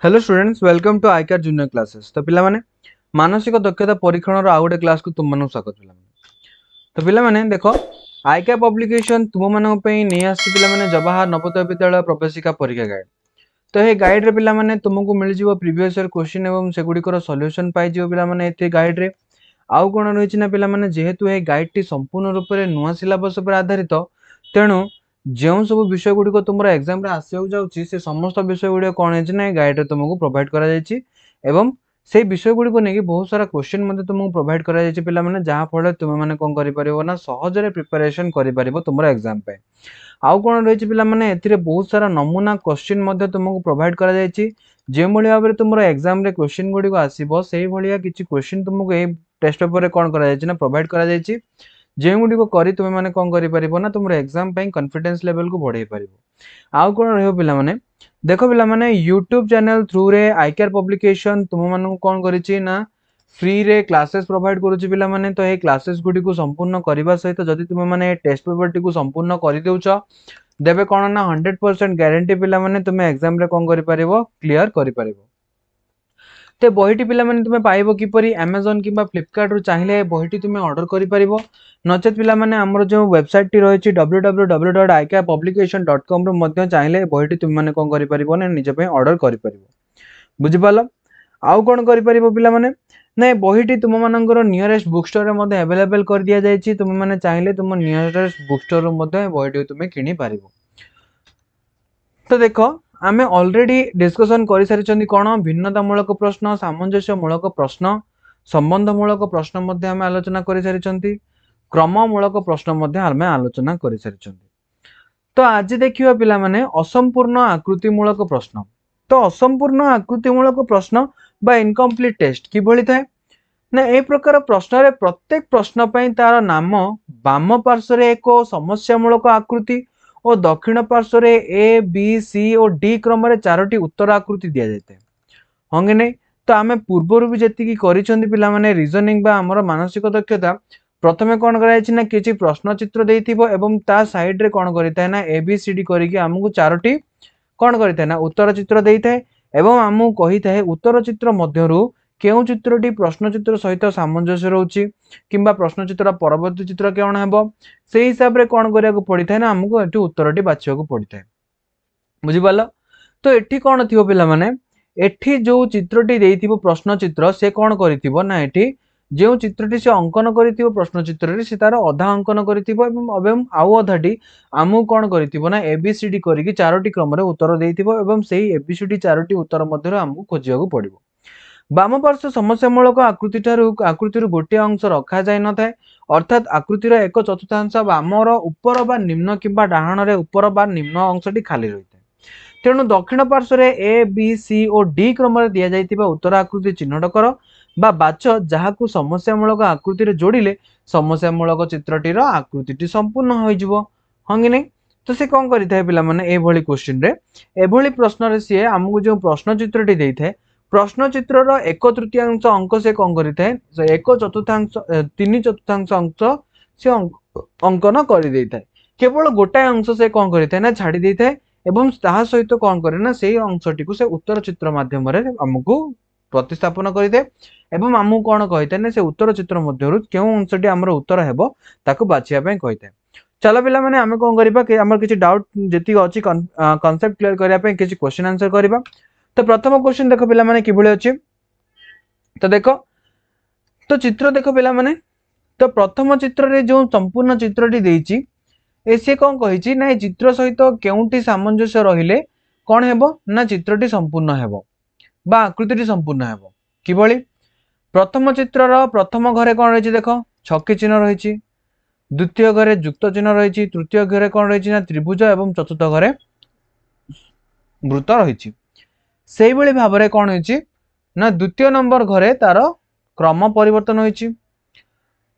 Hello students, welcome to ICAR junior classes. तो पिला माने मानसिक दक्षता परीक्षण आउ गोटे क्लास को तुम मानक स्वागत। पिला तो पिला माने देखो, आईकार पब्लिकेशन तुम मानक पे नहीं आसी पिला माने जवाहर नवोदय विद्यालय प्रवेशिका परीक्षा गाइड। तो ये गाइड रे पिला माने तुमको मिल जिवो प्रीवियस ईयर क्वेश्चन एवं सेगुडिकर सॉल्यूशन पाई जिवो पिला माने एते गाइड रे। आउ कोन रहिछि ना पिला माने जेहेतु ए गाइड टी संपूर्ण रूप रे नुवा सिलेबस पर आधारित, तेणु जो सब विषय गुड़िक तुम एग्जाम रे आसिया जाउछि से समस्त विषय गुड़िक कौन है गाइड रे तुमको प्रोवाइड करा जायछि एवं से विषय गुड़िक नहीं बहुत सारा क्वेश्चन मते तुमको प्रोवाइड करा जायछि पिला माने जहां फल तुम माने कोन करि परिबो ना सहज रे प्रिपरेशन करि परिबो तुमरो एग्जाम पे। आउ कोन रहिछि पिला माने एथिरे बहुत सारा नमूना क्वेश्चन मते तुमको प्रोवाइड करा जायछि जे भली भाबरे तुमरो एग्जाम रे क्वेश्चन गुड़िक आसीबो सेही भलिया किछि क्वेश्चन तुमको ए टेस्ट पेपर रे कोन करा जायछि ना प्रोवाइड करा जायछि जे गुडी को करी तुम माने कोन करि परिबो ना तुमरो एग्जाम पे कॉन्फिडेंस लेवल को बढ़ाई परिबो। आउ कोन रहयो पिला माने देखो पिला माने YouTube चैनल थ्रू रे आईकेआर पब्लिकेशन तुम मानन कोन करिछि ना फ्री रे क्लासेस प्रोवाइड करूछि पिला माने। तो ए क्लासेस गुडी को संपूर्ण करबा सहित जदि तुम माने टेस्ट पेपर टी को संपूर्ण करि देउछ देबे कोन ना 100% गारंटी पिला माने तुम एग्जाम रे कोन करि परिबो क्लियर करि परिबो। ते बहीटी पिला माने तुमे पाइबो किपरि Amazon किबा Flipkart रु चाहिले बहीटी तुमे ऑर्डर करि परिबो। नचेत पिला माने हमर जो वेबसाइट टी रहिछि www.icapublication.com रु मध्ये चाहिले बहीटी तुम माने कोन करि परिबो ने निजे पे ऑर्डर करि परिबो। बुझि पालो। आउ कोन करि परिबो पिला माने नै बहीटी तुम मानकर नियरेस्ट बुक स्टोर रे मध्ये अवेलेबल कर दिया जायछि। तुम माने चाहिले तुम नियरेस्ट बुक स्टोर रु मध्ये बहीटी तुमे किनि परिबो। तो देखो आमे ऑलरेडी डिस्कशन करि सारिचंदी कोन भिन्नतामूलक प्रश्न, सामंजस्यमूलक प्रश्न, संबंधमूलक प्रश्न मध्ये आमे आलोचना करि सारिचंती, क्रममूलक प्रश्न मध्ये आमे आलोचना करि सारिचंती। तो आज देखिबा पिला माने असंपूर्ण आकृतिमूलक प्रश्न। तो असंपूर्ण आकृतिमूलक प्रश्न बा इनकम्प्लीट टेस्ट कि भली थाए ना ए प्रकार प्रश्न रे प्रत्येक प्रश्न पई तार नाम वाम पार्श्व रे एक समस्यामूलक आकृति और दक्षिण पार्श्व रे ए बी सी और डी क्रम रे चारोटी उत्तर आकृति दिया जायते होंगे नै। तो आमे पूर्वरु भी जेतिकी करिसंदी पिला माने रीजनिंग बा हमर मानसिक दक्षता प्रथमे कोन करायछि ना किछि प्रश्न चित्र देइथिबो एवं ता साइड रे कोन करिताय ना ए बी सी डी करिके हमकु चारोटी कोन करिताय ना उत्तर चित्र देइथाय एवं हमकु कहिथाय उत्तर चित्र मध्यरु केउ चित्रटी प्रश्न चित्र सहित सामंजस्य रहउछि किंबा प्रश्न चित्र परवर्ती चित्र केउन हेबो सेही हिसाब रे कोन करिया को पडिथाय ना हमकु एठी उत्तरटी बाछिया को पडिथाय। बुझि पालो। तो एठी कोन थिबो पिला माने एठी जो चित्रटी देइथिबो प्रश्न चित्र से कोन करिथिबो ना एठी जो चित्रटी से अंकन करिथिबो प्रश्न चित्र रे से तार अधा अंकन करिथिबो एवं आउ अधाटी आमु कोन करिथिबो ना एबीसीडी करिकि चारोटी क्रम रे उत्तर देइथिबो एवं सेही एबीसीडी चारोटी उत्तर मध्यरो हमकु खोजिया को पडिबो। वाम पार्श्व समस्यामूलक आकृतिर गोटे अंश रखा जाय न थाए अर्थात आकृतिर एक चतुर्थांश वामर ऊपर बा निम्न किंबा डाहाण रे ऊपर बा निम्न अंशटी खाली रहिथाय। तेणु दक्षिण पार्श्व रे ए बी सी और डी क्रम रे दिया जायतिबा उत्तर आकृति चिन्हट कर बा बाच जहाकु समस्यामूलक आकृति रे जोड़िले समस्यामूलक चित्रटीर आकृतिटी संपूर्ण होई जिवो हंगी नै। तो से कोन करिथाय पिला माने ए भली क्वेश्चन रे ए भली प्रश्न रे से हमकु जो प्रश्न चित्रटी देइथाय प्रश्न चित्रर एक तृतीयांश अंक से कोन करिथाय एक चतुर्थांश तीन चतुर्थांश अंश से अंकन करि देइथाय केवल गोटाय अंश से कोन करिथाय ना छाडी देइथाय एवं ताहा सहित कोन करे ना सेही अंशटी को से उत्तर चित्र माध्यम रे हमकु प्रतिस्थापन करिदे एवं हमकु कोन कहिथाय ना से उत्तर चित्र मध्यरु केउ अंशटी हमर उत्तर हेबो ताकू बाछिया पय कहिथाय। चलो पिला माने हमें कोन करिबा कि हमर किछि डाउट जेति अछि कांसेप्ट क्लियर करिया पय किछि क्वेश्चन आंसर करिबा। तो प्रथम क्वेश्चन देखो पिला माने किभଳି अछि। तो देखो तो चित्र देखो पिला माने तो प्रथम चित्र रे जो संपूर्ण चित्रटी देइछि एसे कोन कहिछि ना चित्र सहित केउंटी सामंजस्य रहिले कोन हेबो ना चित्रटी संपूर्ण हेबो बा आकृतिटी संपूर्ण हेबो किभଳି। प्रथम चित्रर प्रथम घरे कोन रहिछि देखो छक्की चिन्ह रहिछि, द्वितीय घरे युक्त चिन्ह रहिछि, तृतीय घरे कोन रहिछि ना त्रिभुज एवं चतुर्थ घरे वृत्त रहिछि। सेही भली भाबरे कोन होइछि ना द्वितीय नंबर घरे तार क्रम परिवर्तन होइछि,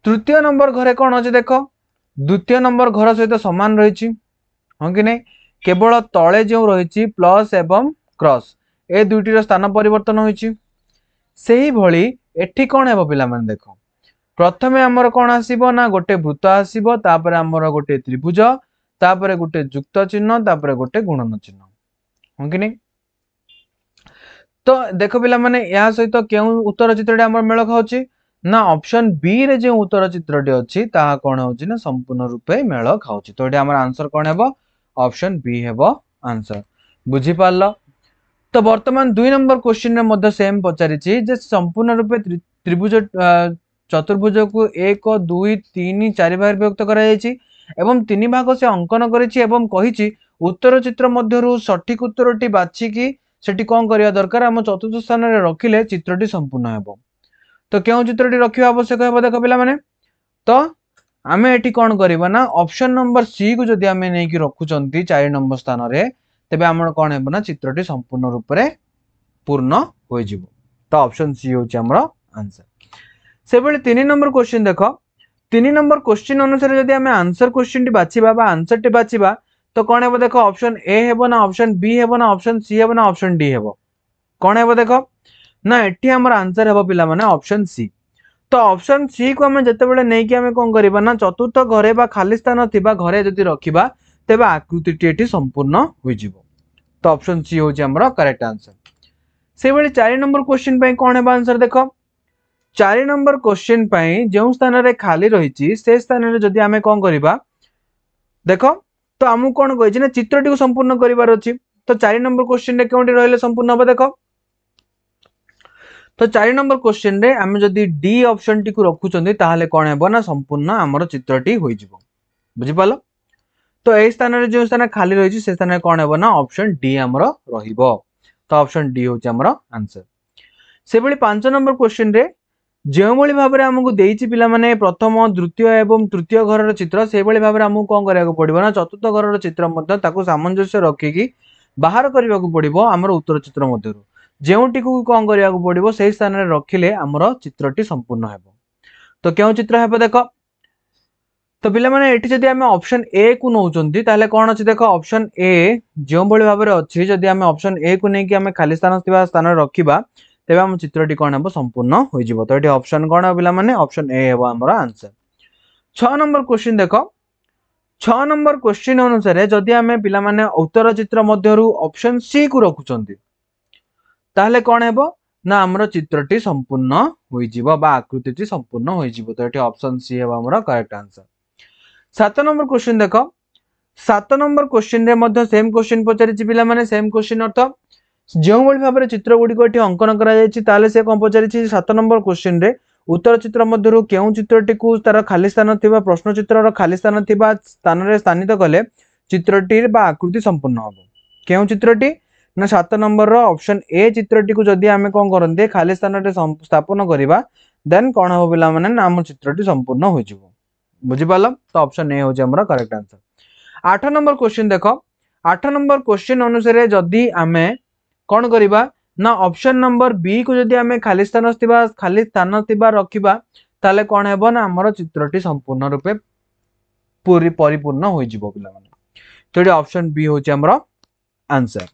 तृतीय नंबर घरे कोन अछि देखो द्वितीय नंबर घर सहित समान रहिछि हां कि नै केवल तळे जो रहिछि प्लस एवं क्रॉस ए दुइटीर स्थान परिवर्तन होइछि। सेही भली एठी कोन हेबो पिला माने देखो प्रथमे हमर कोन आसीबो ना गोटे वृत्त आसीबो तापरे हमर गोटे त्रिभुज तापरे गोटे युक्त चिन्ह तापरे गोटे गुणन चिन्ह हां कि नै। तो देख पिला माने या सहित केउ उत्तर चित्रटी हमर मेल खाउची ना ऑप्शन बी रे जे उत्तर चित्रटी अछि ताहा कोन होची ना संपूर्ण रूपे मेल खाउची। तो एटी हमर आंसर कोन हेबो ऑप्शन बी हेबो आंसर। बुझी पारलो। तो वर्तमान 2 नंबर क्वेश्चन रे मध्ये सेम पचारिछि जे संपूर्ण रूपे त्रिभुज चतुर्भुज को 1 2 3 4 भाग विभक्त करा जायछि एवं 3 भाग से अंकन करिछि एवं कहिछि उत्तर चित्र मध्यरु सठिक उत्तरटी बाछि कि सेठी कोन करिया दरकार हम चतुर्थ स्थान रे रखिले चित्रटी संपूर्ण हेबो। तो केउ चित्रटी रखिबा आवश्यक हेबो देखो पिला माने। तो आमे एठी कोन करिबा ना ऑप्शन नंबर सी को जदि आमे नै कि रखुचंती 4 नंबर स्थान रे तेबे हमर कोन हेबो ना चित्रटी संपूर्ण रूप रे पूर्ण होई जिवो। तो ऑप्शन सी होची हमर आंसर। से बेले 3 नंबर क्वेश्चन देखो 3 नंबर क्वेश्चन अनुसार जदि आमे आंसर क्वेश्चन टी बाछिबा बा आंसर टी बाछिबा तो कोन हेबो देखो ऑप्शन ए हेबो ना ऑप्शन बी हेबो ना ऑप्शन सी हेबो ना ऑप्शन डी हेबो कोन हेबो देखो ना एठी हमर आंसर हेबो पिला माने ऑप्शन सी। तो ऑप्शन सी को हमें जते बेले नै कि हमें कोन करिबा ना चतुर्थ घरे बा खाली स्थान थिबा घरे जदि रखिबा तेबे आकृति टी एठी संपूर्ण होई जिवो। तो ऑप्शन सी होची हमर करेक्ट आंसर। से बेले 4 नंबर क्वेश्चन पई कोन हेबा आंसर देखो 4 नंबर क्वेश्चन पई जेउ स्थान रे खाली रहिची से स्थान रे जदि हमें कोन करिबा देखो तो हमु कोन कहिछि ना चित्रटी को संपूर्ण करिवार अछि। तो 4 नंबर क्वेश्चन रे केउटी रहले संपूर्ण होबा देखो। तो 4 नंबर क्वेश्चन रे हम जदि डी ऑप्शन टी को रखुचंदी ताहाले कोन हेबो ना संपूर्ण हमर चित्रटी होई जिवो। बुझि पालो। तो ए स्थान रे जो स्थान खाली रहिची से स्थान रे कोन हेबो ना ऑप्शन डी हमर रहिबो। तो ऑप्शन डी होची हमर आंसर। से बेली 5 नंबर क्वेश्चन रे जेउ बळी भाबरे हमकु देइची पिला माने प्रथम द्वितीय एवं तृतीय घरर चित्र से बळी भाबरे हमकु कोन करिया को पडिबो ना चतुर्थ घरर चित्र मध्ये ताकू सामंजस्य रखिकी बाहर करिया को पडिबो हमर उत्तर चित्र मध्यरु जेउटी को कोन करिया को पडिबो सेही स्थान रे रखिले हमर चित्रटी संपूर्ण हेबो। तो केउ चित्र हेबो देखो। तो पिला माने एठी जदि हमें ऑप्शन ए को नौचंती ताले कोन अछि देखो ऑप्शन ए जेउ बळी भाबरे अछि जदि हमें ऑप्शन ए को नै कि हमें खाली स्थान थिबा स्थान रखिबा तेबे हम चित्रटी कोन हेबो संपूर्ण होई जिवो। तो एठी ऑप्शन कोन पिला माने ऑप्शन ए हेबो हमर आंसर। 6 नंबर क्वेश्चन देखो 6 नंबर क्वेश्चन अनुसार जदि हमें पिला माने उत्तर चित्र मध्यरु ऑप्शन सी को रखुचंती ताले कोन हेबो ना हमर चित्रटी संपूर्ण होई जिवो बा आकृतिटी संपूर्ण होई जिवो। तो एठी ऑप्शन सी हेबो हमर करेक्ट आंसर। 7 नंबर क्वेश्चन देखो 7 नंबर क्वेश्चन रे मध्ये सेम क्वेश्चन पचारिछि पिला माने सेम क्वेश्चन अर्थ जेउ बळी भाबरे चित्र गुडी कोठी अंकन करा जायछि ताले से कोन पचारिछि 7 नंबर क्वेश्चन रे उत्तर चित्र मध्यरु केउ चित्रटी को तार खाली स्थान थिबा प्रश्न चित्रर खाली स्थान थिबा स्थान रे स्थानित कले चित्रटी बा आकृति संपूर्ण होबो। केउ चित्रटी ना 7 नंबर रो ऑप्शन ए चित्रटी को जदि हमें कोन करन्ते खाली स्थान रे स्थापन करिबा देन कोन हो पिला माने ना हम चित्रटी संपूर्ण होई जिवो। बुझि पालो। तो ऑप्शन ए होजे हमर करेक्ट आंसर। 8 नंबर क्वेश्चन देखो 8 नंबर क्वेश्चन अनुसार जदि हमें कोन करिबा ना ऑप्शन नंबर बी को जदि हमें खाली स्थान थिबा रखिबा ताले कोन हेबो ना हमर चित्रटी संपूर्ण रूपे पूरी परिपूर्ण होई जिवो पिला माने। तो एटी ऑप्शन बी होचे हमर आंसर।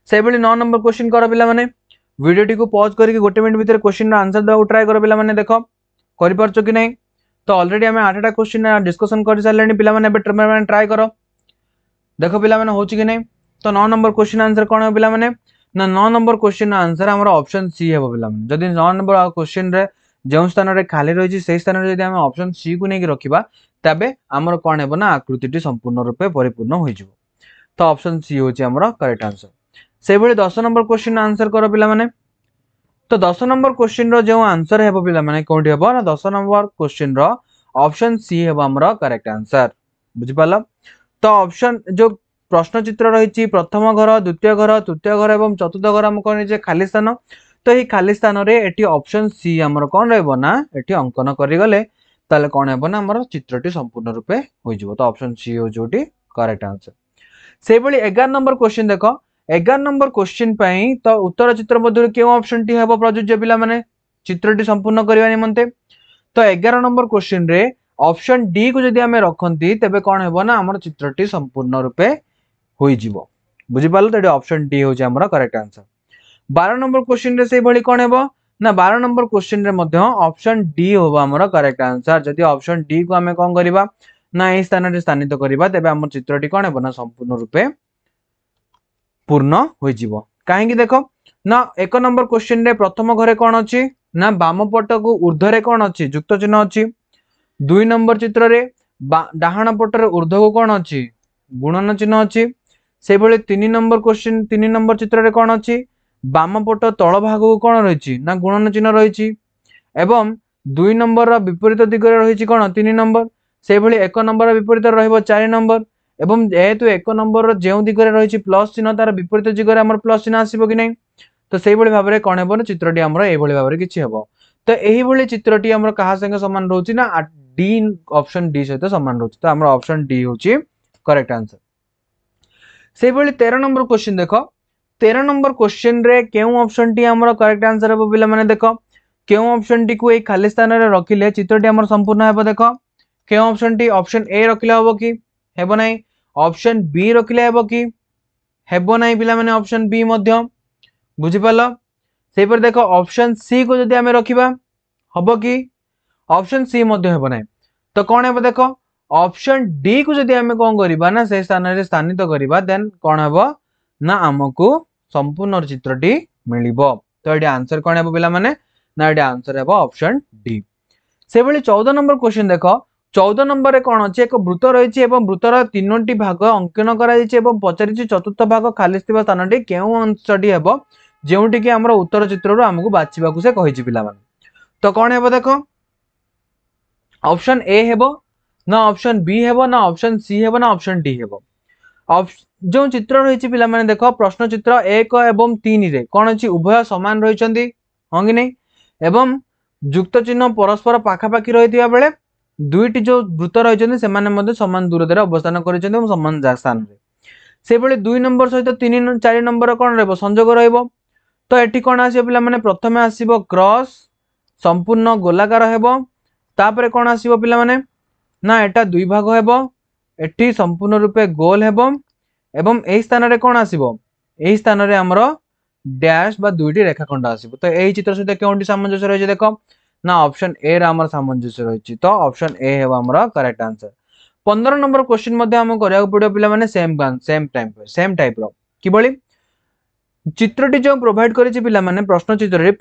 से बेली 9 नंबर क्वेश्चन करो पिला माने वीडियो टी को पॉज करके 1 मिनिट भीतर क्वेश्चन रा आंसर दाउ ट्राई करो पिला माने देखो करि परछो कि नै। तो ऑलरेडी हमें 8टा क्वेश्चन डिस्कशन कर सारलेनी पिला माने बे ट्राई करो देखो पिला माने होची कि नै। तो 9 नंबर क्वेश्चन आंसर कोन हो पिला माने ना 9 नंबर क्वेश्चन आंसर हमर ऑप्शन सी हेबो पिला माने। जदि 9 नंबर क्वेश्चन रे जेउ स्थान रे खाली रहिछि सेही स्थान रे जदि हम ऑप्शन सी को नै कि रखिबा तबे हमर कोन हेबो ना आकृतिटी संपूर्ण रूपे परिपूर्ण होई जिवो। तो ऑप्शन सी होची हमर करेक्ट आंसर। से बेले 10 नंबर क्वेश्चन आंसर करो पिला माने। तो 10 नंबर क्वेश्चन रो जो आंसर हेबो पिला माने कोठी हेबो ना 10 नंबर क्वेश्चन रो ऑप्शन सी हेबो हमर करेक्ट आंसर। बुझि पालो। तो ऑप्शन जो प्रश्न चित्र रही प्रथम घर द्वितीय घर तृतीय घर एवं चतुर्थ घर हम कौन खाली स्थान। तो ये खाली स्थान रे एटी ऑप्शन सी हमर कौन रहबो ना एटी अंकन करि गले ताले कौन हेबो ना हमर चित्रटी संपूर्ण रूपे होई जिवो। तो ऑप्शन सी हो जोटी करेक्ट आंसर। से बेली 11 नंबर क्वेश्चन देखो 11 नंबर क्वेश्चन पई तो उत्तर चित्र मध्यरु केउ ऑप्शन टी हेबो प्रयोज्य पिला माने चित्रटी संपूर्ण करबा निमंते। तो 11 नंबर क्वेश्चन रे ऑप्शन डी को जदि हमें रखंती तबे कोन हेबो ना हमर चित्रटी संपूर्ण रूपे होई जिवो। बुझि पालो। तो ऑप्शन डी होजे हमर करेक्ट आंसर। 12 नंबर क्वेश्चन रे से भली कोन हेबो ना 12 नंबर क्वेश्चन रे मध्ये ऑप्शन डी होबो हमर करेक्ट आंसर। जदि ऑप्शन डी को हमें कोन करिबा ना ए स्थान रे स्थानित करिबा तबे हमर चित्रटी कोन हेबो ना संपूर्ण रूपे पूर्ण होई जिवो। कहीं देख ना 1 नंबर क्वेश्चन रे प्रथम घरे कौन अच्छी ना बाम पट को ऊर्ध्व कौन अच्छी जुक्त चिन्ह अच्छी 2 नंबर चित्र रे डाहाण पटर ऊर्ध्व को कौन अच्छी गुणन चिन्ह अच्छी से भले 3 नंबर क्वेश्चन 3 नंबर चित्र रे कौन अच्छी बाम पट तल भाग को कौन रही ना गुणन चिन्ह रही एवं 2 नंबर विपरीत दिगरे रही कौन 3 नंबर से भली 1 नंबर विपरीत रहिबो 4 नंबर एवं जेहेतु 1 नंबर जो दिगरे रही प्लस चिन्ह तार विपरीत दिगरे आमर प्लस चिन्ह आसीबो कि नहीं तो से भली भाबरे कोन हेबो ना चित्रटी हमर ए भली भाबरे किछि हेबो तो एही भली चित्रटी हमर कहा संगे समान रहउची ना डी ऑप्शन डी सहित समान रहउची तो हमर ऑप्शन डी होची करेक्ट आंसर से भली 13 नंबर क्वेश्चन देखो 13 नंबर क्वेश्चन रे केउ ऑप्शन टी हमर करेक्ट आंसर हेबो पिला माने देखो केउ ऑप्शन टी को ए खाली स्थान रे रखिले चित्रटी हमर संपूर्ण हेबो देखो केउ ऑप्शन टी ऑप्शन ए रखिले हेबो कि हेबो नै ऑप्शन बी रखिले हेबो कि हेबो नै पिला माने ऑप्शन बी मध्य बुझी पालो से पर देखो ऑप्शन सी को जदि हमें रखिबा हबो कि ऑप्शन सी मध्य हेबो नै तो कोन हेबो देखो ऑप्शन डी को जदि हमें कोन करिबा ना से स्थान रे स्थानित करिबा देन कोन हेबो ना हमकु संपूर्ण चित्रटी मिलिबो तो एडी आंसर कोन हेबो पिला माने ना एडी आंसर हेबो ऑप्शन डी से भली 14 नंबर क्वेश्चन देखो 14 नंबर रे कोन अछि एक वृत्त रहिछि एवं वृत्तर तीनोटी भाग अंकन करा जाइछि एवं पचारिछि चतुर्थ भाग खाली स्थित स्थानटी केउ अंशटी हेबो जेउटी कि हमर उत्तर चित्र रो हमकु बाछिबाकू से कहिछि पिला माने तो कोन हेबो देखो ऑप्शन ए हेबो ना ऑप्शन बी हेबो ना ऑप्शन सी हेबो ना ऑप्शन डी हेबो जो चित्र रहिछि पिला माने देखो प्रश्न चित्र 1 एवं 3 रे कोन अछि उभय समान रहिछन्ती हां कि नै एवं जुक्त चिन्ह परस्पर पाखापाखि रहितिया बेले दुईटी जो वृत्त रहिछन्ती सेमाने मध्ये समान दूरतारे अवस्थान करिछन्ती एवं समान स्थान रे से बेले 2 नंबर सहित 3 4 नंबर कोन रहबो संयोग रहबो तो एठी कोन आसीबो पिला माने प्रथमे आसीबो क्रॉस संपूर्ण गोलाकार हेबो तापरे कोन आसीबो पिला माने ना एटा दुई भाग हेबो एठी संपूर्ण रूपे गोल हेबो एवं एही स्थान रे कोन आसीबो एही स्थान रे हमरो डैश बा दुईटी रेखाखंड आसीबो तो एही चित्र सहित केउंटी सामंजस्य रहिছে देखो ना ऑप्शन ए रा हमर सामंजस्य रहिछि तो ऑप्शन ए हेबो हमर करेक्ट आंसर 15 नंबर क्वेश्चन मध्ये हम करिया पड़ियो पिला माने सेम टाइप रो किबळी चित्रटी जो प्रोवाइड करिछि पिला माने प्रश्न चित्र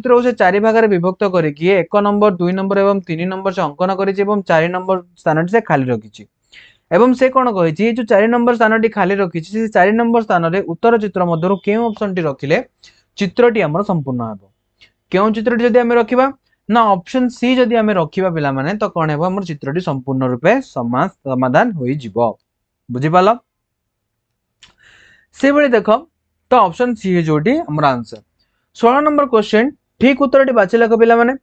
को से चारि भाग रे विभक्त करिकि 1 नंबर 2 नंबर एवं 3 नंबर से अंकन करिछि एवं 4 नंबर स्थान से खाली रखिछि एवं से कोन कहिछि जो 4 नंबर स्थानटी खाली रखिछि से 4 नंबर स्थान रे उत्तर चित्र मध्यरु केउ ऑप्शन टी रखिले चित्रटी हमर संपूर्ण हेबो केउ चित्रटी जदि हमें रखिबा ना ऑप्शन सी जदि हमें रखिबा पिला माने तो कोन हेबो हमर चित्रटी संपूर्ण रूपे समाधान होई जिवो बुझि पालो से बळे देखो तो ऑप्शन सी है जोटी हमर आंसर 16 नंबर क्वेश्चन ठीक उत्तरटी बाछि लख पिला माने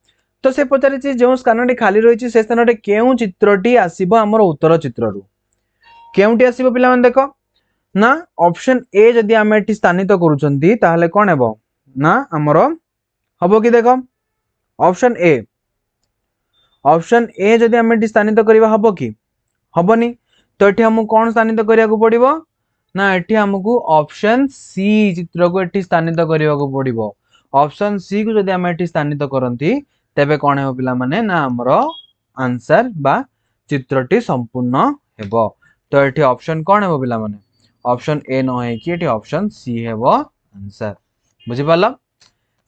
तो से पचारिछि जो स्थानटी खाली रहिछि से स्थानटी केउ चित्रटी आसीबो हमर उत्तर चित्ररु केउटी आसीबो पिला माने देखो ना ऑप्शन ए जदि हम एठी स्थानित करूछंती ताहले कोन हेबो ना हमरो हबो कि देखो ऑप्शन ए जदि हम एठी स्थानित करिवा हबो कि हबोनी तो एठी हम कोन स्थानित करिया को पड़िबो ना एठी हमकु ऑप्शन सी चित्र को एठी स्थानित करिया को पड़िबो ऑप्शन सी को जदि हम एठी स्थानित करंती तेबे कोन हेबो पिला माने ना हमरो आंसर बा चित्रटी संपूर्ण हेबो तो एठी ऑप्शन कोन हेबो पिला माने ऑप्शन ए न है कि एठी ऑप्शन सी हेबो आंसर बुझि पालो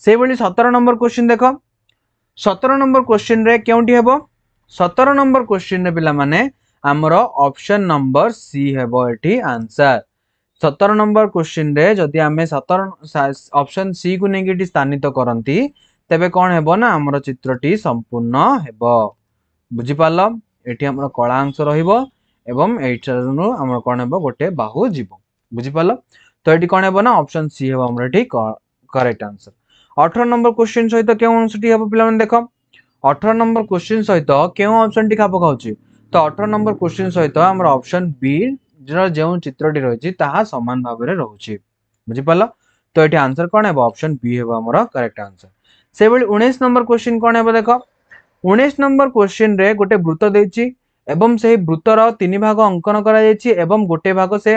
से बली 17 नंबर क्वेश्चन देखो 17 नंबर क्वेश्चन रे केउंटी हेबो 17 नंबर क्वेश्चन रे पिला माने हमरो ऑप्शन नंबर सी हेबो एठी आंसर 17 नंबर क्वेश्चन रे जदि हमें 17 ऑप्शन सी को नेगेटिव स्थानित करंती तेबे कोन हेबो ना हमरो चित्रटी संपूर्ण हेबो बुझि पालो एठी हमरो कला अंश रहिबो एवं एठरनु हमरो कोन हेबो गोटे बाहु जीवो बुझि पालो तो एठी कोन हेबो ना ऑप्शन सी हेबो हमरो एठी करेक्ट आंसर 18 नंबर क्वेश्चन सहित केउ अंशटी हेबो पिला माने देखो 18 नंबर क्वेश्चन सहित केउ ऑप्शन टी खाप खाउची तो 18 नंबर क्वेश्चन सहित हमरो ऑप्शन बी जो चित्रटी रही ताहा समान भाव में रोचे बुझिपाल तो ये आंसर कौन है ऑप्शन बी है हमर करेक्ट आंसर से भली 19 नंबर क्वेश्चन कौन है देखो 19 नंबर क्वेश्चन रे गोटे वृत्त देछि एवं से वृत्तर 3 भाग अंकन करा जायछि एवं गोटे भाग से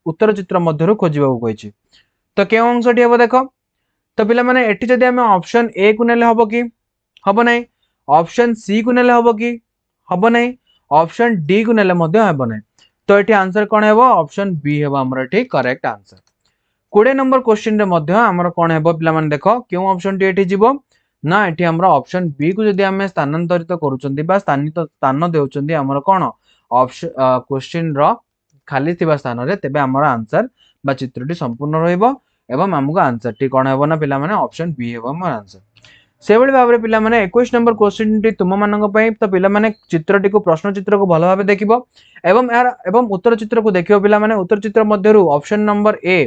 उत्तर चित्र मध्यरु खोजिबा को कहिछि तो के अंशटी हेबो देखो तो पिला माने एठी जदि हम ऑप्शन ए को नेले हबो कि हबो नै ऑप्शन सी को नेले हबो कि हबो नै ऑप्शन डी को नेले मध्य हबो नै तो ये आंसर कौन है ऑप्शन बी है हमर एठी करेक्ट आंसर 20 नंबर क्वेश्चन रे मध्य हमर कोन हेबो पिला माने देखो क्यों ऑप्शन टी एठी जीवो ना एठी हमर ऑप्शन बी को जदी हमें स्थानांतरित करूचंदी बा स्थान देउचंदी हमर कोन ऑप्शन क्वेश्चन रो खाली थिबा स्थान रे तेबे हमर आंसर बा चित्रटी संपूर्ण रहइबो एवं हमको आंसर टी कोन हेबो ना पिला माने ऑप्शन बी हेबो हमर आंसर से भली भाबरे पिला माने 21 नंबर क्वेश्चन टी तुम मानक पई तो पिला माने चित्रटी को प्रश्न चित्र को भलो भाबे देखिबो एवं यार एवं उत्तर चित्र को देखिबो पिला माने उत्तर चित्र मध्यरु ऑप्शन नंबर ए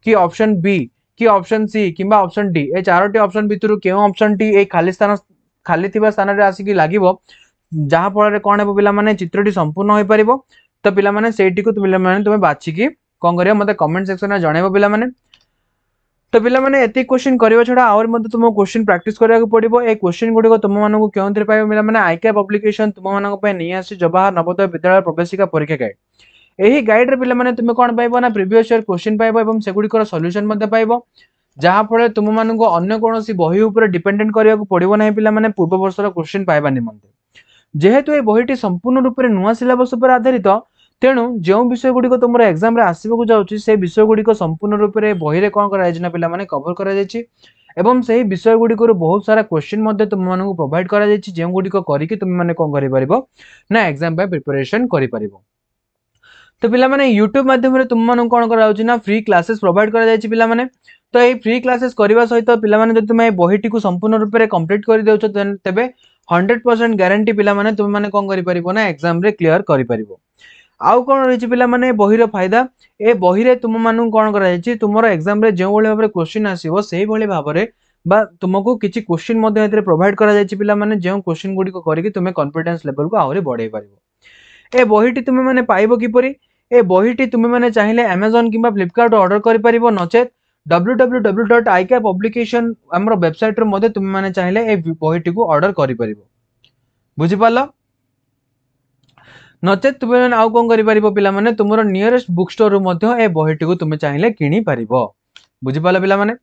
कि ऑप्शन बी कि ऑप्शन सी किबा ऑप्शन डी ए चारोटी ऑप्शन भितरु केउ ऑप्शन टी ए खाली थिबा स्थान रे आसी कि लागिवो जहा फल रे कोन हेबो पिला माने चित्रटी संपूर्ण होई परिबो तो पिला माने सेठी को पिला माने तुमे बाछि कि कोन करियो मते कमेंट सेक्शन रे जणेबो पिला माने तो पिला माने एति क्वेश्चन करियो छडा और मते तुम क्वेश्चन प्रैक्टिस करिया को पड़िबो ए क्वेश्चन गुडी को तुम मानको केउंतरे पाइबो पिला माने आईके पब्लिकेशन तुम मानको पे नै आसी जवाहर नवोदय विद्यालय प्रवेशिका परीक्षा गाइड एही गाइड रे पिला माने तुमे कोन पाइबो ना प्रीवियस ईयर क्वेश्चन पाइबो एवं सेगुडी को सॉल्यूशन मते पाइबो जहा फले तुम मानको अन्य कोनोसी बही ऊपर डिपेंडेंट करिया को पड़िबो नै पिला माने पूर्व वर्षर क्वेश्चन पाइबा निमंते जेहेतु ए बहीटी संपूर्ण रूप रे नुवा सिलेबस ऊपर आधारित तेणु जो विषय गुडी को तुमरा एग्जाम रे आसीबो को जाउची से विषय गुडी को संपूर्ण रूप रे बही रे कोन करा जायछि ना पिला माने कवर करा जायछि एवं सही विषय गुडी को बहुत सारा क्वेश्चन मध्ये तुम मानको प्रोवाइड करा जायछि जे गुडी को करी कि तुम माने कोन करि परिबो ना एग्जाम पे प्रिपरेशन करि परिबो तो पिला माने YouTube माध्यम रे तुम मानको कोन करा जाउछि ना फ्री क्लासेस प्रोवाइड करा जायछि पिला माने तो ए फ्री क्लासेस करबा सहित पिला माने जदि तुम ए बहीटी को संपूर्ण रूप रे कंप्लीट करि देउछ तबे 100% गारंटी पिला माने तुम माने कोन करि परिबो ना एग्जाम रे क्लियर करि परिबो आउ कोन रहिछि पिला माने बहीर फायदा ए बही रे तुम मानु कोन करा जायछि तुमरो एग्जाम रे जे भली भाबरे क्वेश्चन आसीबो सेही भली भाबरे बा तुमको किछि क्वेश्चन मध्ये एतरे प्रोवाइड करा जायछि पिला माने जे क्वेश्चन गुडी को करिकि तुमे कॉन्फिडेंस लेवल को आउरी बढ़ाई परिबो ए बहीटी तुमे माने पाइबो किपरि ए बहीटी तुमे माने चाहिले Amazon किबा Flipkart ऑर्डर करि परिबो नचेत www.ikpublication हमरो वेबसाइट रे मध्ये तुमे माने चाहिले ए बहीटी को ऑर्डर करि परिबो बुझि पालो नचेत तुमे माने आउ कोन करि परिबो पिला माने तुमरो नियरेस्ट बुक स्टोर रो मध्ये ए बहीटी को तुमे चाहिले किनि परिबो बुझि पालो पिला माने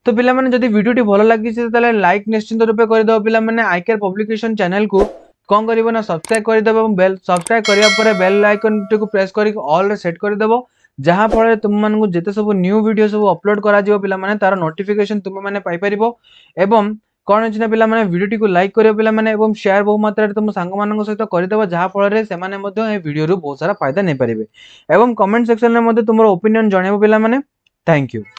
तो पिला माने जदि वीडियोटी भलो लागि छै तले लाइक निश्चित रूपे करि दो पिला माने आईकेयर पब्लिकेशन चैनल को कोन करिवो ना सब्सक्राइब करि देबो बेल सब्सक्राइब करिया परे बेल आइकन को प्रेस करि ऑल रे सेट करि देबो जहा फळे तुम मानको जेते सब न्यू वीडियो सब अपलोड करा जिवो पिला माने तार नोटिफिकेशन तुम माने पाई परिबो एवं कोन अछि ना पिला माने वीडियोटी को लाइक करियो पिला माने एवं शेयर बहु मात्रा रे तुम सांग मानक सहित करि देबो जहा फळे रे से माने मध्ये ए वीडियो रु बहुत सारा फायदा नै परिबे एवं कमेंट सेक्शन रे मध्ये तुमरो ओपिनियन जणेबो पिला माने थैंक यू।